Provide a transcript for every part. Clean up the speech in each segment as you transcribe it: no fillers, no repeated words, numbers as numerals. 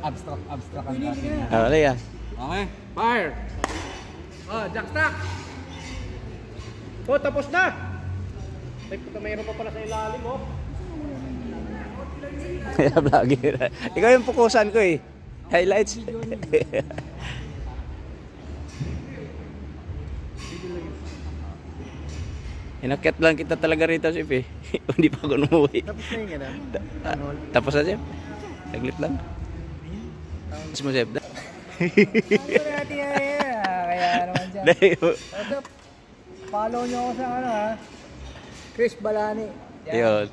Abstract ang dati. Wala yan. Okay, fire! Oh, jack stack! Oh, tapos na! Mayroon pa pala sa ilalim, oh. Kaya vlogger. Ikaw yung pukusan ko eh. Highlights. Inakyat lang kita talaga rito, Chef eh. Hindi pa ako numuwi. Tapos na yung gano'n? Tapos na, Chef. Saglit lang. Tapos mo, Chef. Kaya naman dyan. Follow nyo ako sa ano ha. Chris Balani. Yun.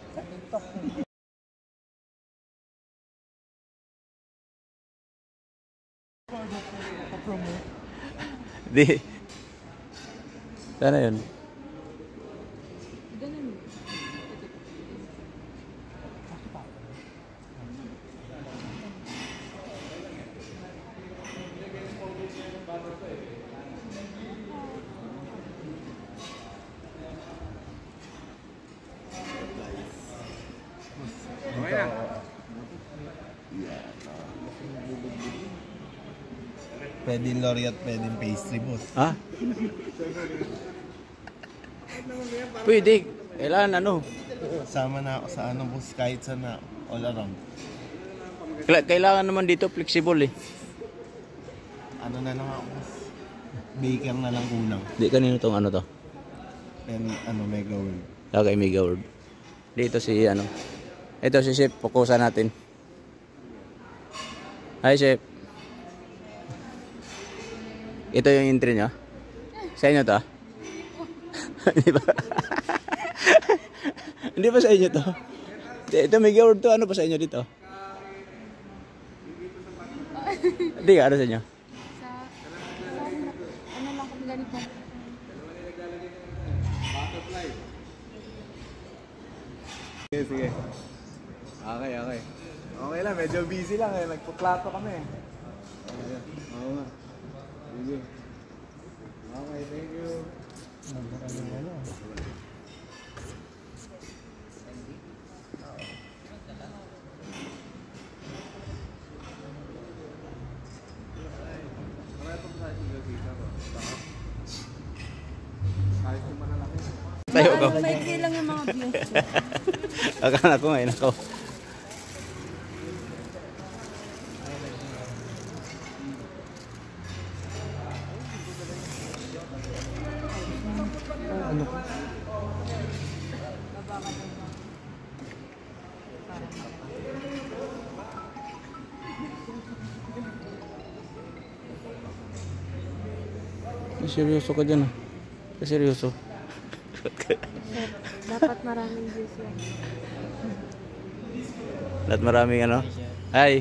Di. Sana yun. Okay na. Pwedeng Laureate, pwedeng pastry boss. Ha? Pwede. Kailangan ano? Sama na ako sa ano boss, kahit saan na, all around. Kailangan naman dito flexible eh. Ano na lang ako boss, baker na lang kulang. Di kanino tong ano to? And ano, Mega World. Okay, Mega World. Dito si ano. Ito si Chef, pukusan natin. Hi Chef. Ito yung entry nyo? Sa inyo to? Hindi ba? Hindi ba sa inyo to? Ito Mega World to, ano pa sa inyo dito? Hindi ka, ano sa inyo? Ano lang kami ganito? Sige, sige. Okay, okay. Okay lang, medyo busy lang eh. Nagpuplato kami eh. Oo nga. Sige. Okay, thank you. Tayo ko. Maiksi lang yung mga views. Akala ko ngayon ako. Ano? Seryoso ka dyan ah. Seryoso. Dapat maraming views yan. Lahat maraming ano. Hi.